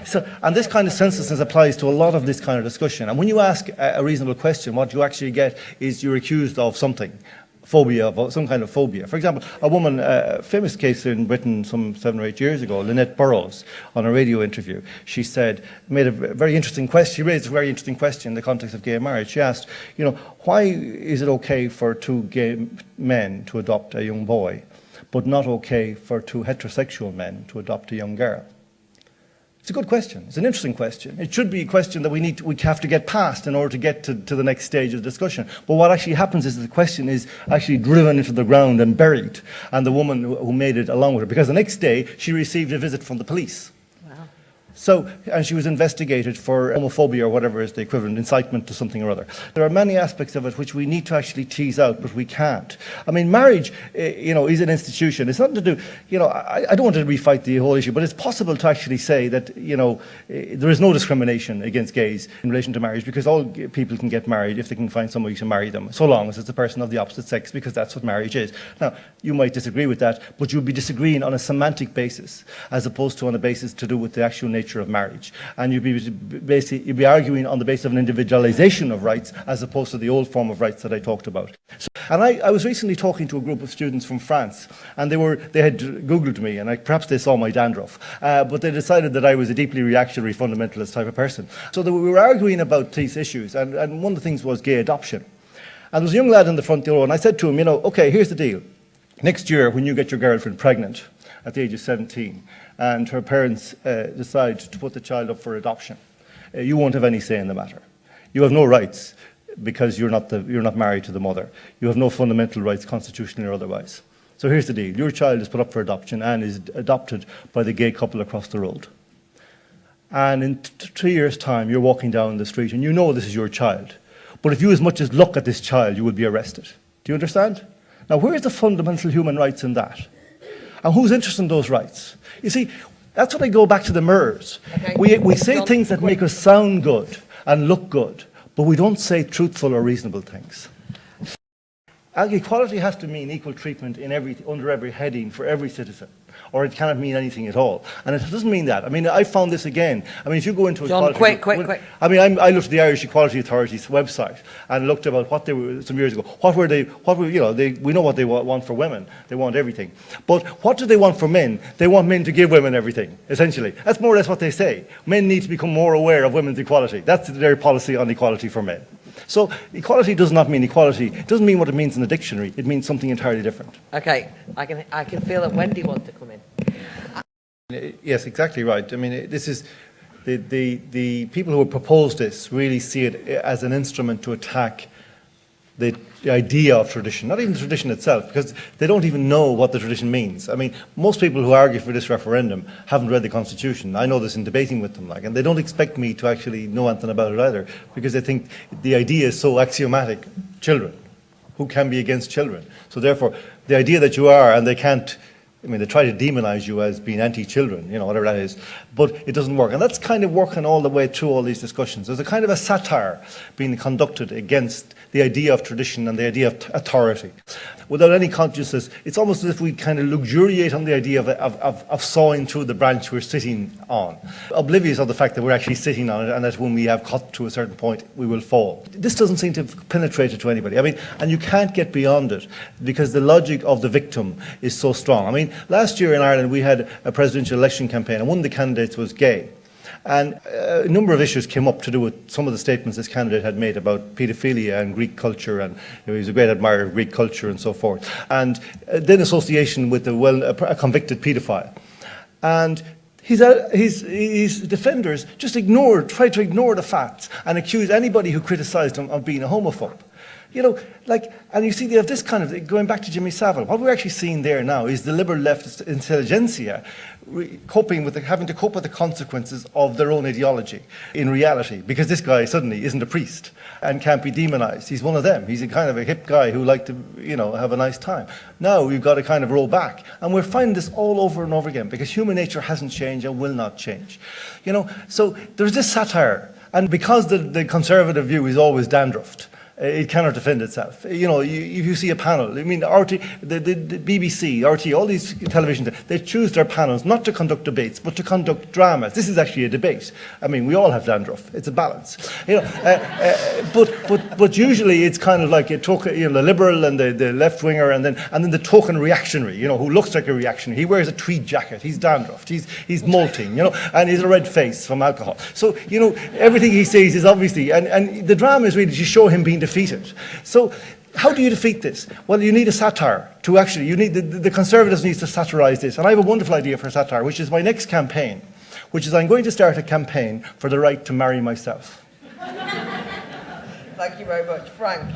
So, and this kind of senselessness applies to a lot of this kind of discussion. And when you ask a reasonable question, what you actually get is you're accused of something. Phobia, of some kind of phobia. For example, a woman, a famous case in Britain some 7 or 8 years ago, Lynette Burrows, on a radio interview, she said, made a very interesting question, she raised a very interesting question in the context of gay marriage. She asked, you know, why is it okay for two gay men to adopt a young boy, but not okay for two heterosexual men to adopt a young girl? It's a good question. It's an interesting question. It should be a question that we have to get past in order to get to the next stage of the discussion. But what actually happens is the question is actually driven into the ground and buried. And the woman who made it along with her, because the next day she received a visit from the police. So, and she was investigated for homophobia or whatever is the equivalent, incitement to something or other. There are many aspects of it which we need to actually tease out, but we can't. I mean, marriage, you know, is an institution. It's nothing to do, you know, I don't want to refight the whole issue, but it's possible to actually say that, you know, there is no discrimination against gays in relation to marriage, because all people can get married if they can find somebody to marry them, so long as it's a person of the opposite sex, because that's what marriage is. Now, you might disagree with that, but you'll be disagreeing on a semantic basis, as opposed to on a basis to do with the actual nature of marriage. And you'd be arguing on the basis of an individualization of rights as opposed to the old form of rights that I talked about. So, and I was recently talking to a group of students from France, and they had Googled me, and perhaps they saw my dandruff, but they decided that I was a deeply reactionary fundamentalist type of person. So we were arguing about these issues, and one of the things was gay adoption. And there was a young lad in the front row, and I said to him, you know, okay, here's the deal. Next year, when you get your girlfriend pregnant at the age of 17, and her parents decide to put the child up for adoption, you won't have any say in the matter. You have no rights because you're not married to the mother. You have no fundamental rights, constitutionally or otherwise. So here's the deal. Your child is put up for adoption and is adopted by the gay couple across the road. And in 3 years' time, you're walking down the street and you know this is your child. But if you as much as look at this child, you will be arrested. Do you understand? Now, where's the fundamental human rights in that? And who's interested in those rights? You see, that's when I go back to the mirrors. Okay. We say things that make us sound good and look good, but we don't say truthful or reasonable things. Equality has to mean equal treatment under every heading for every citizen, or it cannot mean anything at all. And it doesn't mean that. I mean, I found this again. I mean, if you go into John, equality... quick. I mean, I looked at the Irish Equality Authority's website and looked about what they were some years ago. We know what they want for women. They want everything. But what do they want for men? They want men to give women everything, essentially. That's more or less what they say. Men need to become more aware of women's equality. That's their policy on equality for men. So equality does not mean equality. It doesn't mean what it means in the dictionary. It means something entirely different. Okay, I can feel that Wendy wants to come in. Yes, exactly right. I mean, this is the people who have proposed this really see it as an instrument to attack the idea of tradition, not even the tradition itself, because they don't even know what the tradition means. I mean, most people who argue for this referendum haven't read the Constitution. I know this in debating with them, and they don't expect me to actually know anything about it either, because they think the idea is so axiomatic. Children. Who can be against children? So therefore, the idea that you are, and they can't, I mean, they try to demonize you as being anti-children, you know, whatever that is, but it doesn't work. And that's kind of working all the way through all these discussions. There's a kind of a satire being conducted against the idea of tradition and the idea of authority. Without any consciousness, it's almost as if we kind of luxuriate on the idea of sawing through the branch we're sitting on, oblivious of the fact that we're actually sitting on it and that when we have cut to a certain point, we will fall. This doesn't seem to have penetrated to anybody. I mean, and you can't get beyond it because the logic of the victim is so strong. I mean, last year in Ireland, we had a presidential election campaign, and one of the candidates was gay. And a number of issues came up to do with some of the statements this candidate had made about paedophilia and Greek culture, and he was a great admirer of Greek culture and so forth. And then association with a convicted paedophile. And his defenders just tried to ignore the facts and accuse anybody who criticised him of being a homophobe. You know, and you see they have this kind of, going back to Jimmy Savile, what we're actually seeing there now is the liberal leftist intelligentsia having to cope with the consequences of their own ideology in reality, because this guy suddenly isn't a priest and can't be demonized. He's one of them. He's a kind of a hip guy who liked to, you know, have a nice time. Now we've got to kind of roll back, and we're finding this all over and over again because human nature hasn't changed and will not change. You know, so there's this satire, and because the conservative view is always dandruffed, It cannot defend itself. You know, if you see a panel, I mean, RT, the BBC, RT, all these televisions, they choose their panels not to conduct debates, but to conduct dramas. This is actually a debate. I mean, we all have dandruff. It's a balance. You know, but usually it's kind of like a token, you know, the liberal and the left winger, and then the token reactionary, you know, who looks like a reactionary. He wears a tweed jacket. He's dandruffed. He's molting, you know, and he's a red face from alcohol. So, you know, everything he says is obviously, and the drama is really to show him being defeated. So how do you defeat this? Well, you need a satire to actually, you need, the Conservatives needs to satirize this. And I have a wonderful idea for satire, which is my next campaign, which is I'm going to start a campaign for the right to marry myself. Thank you very much. Frank.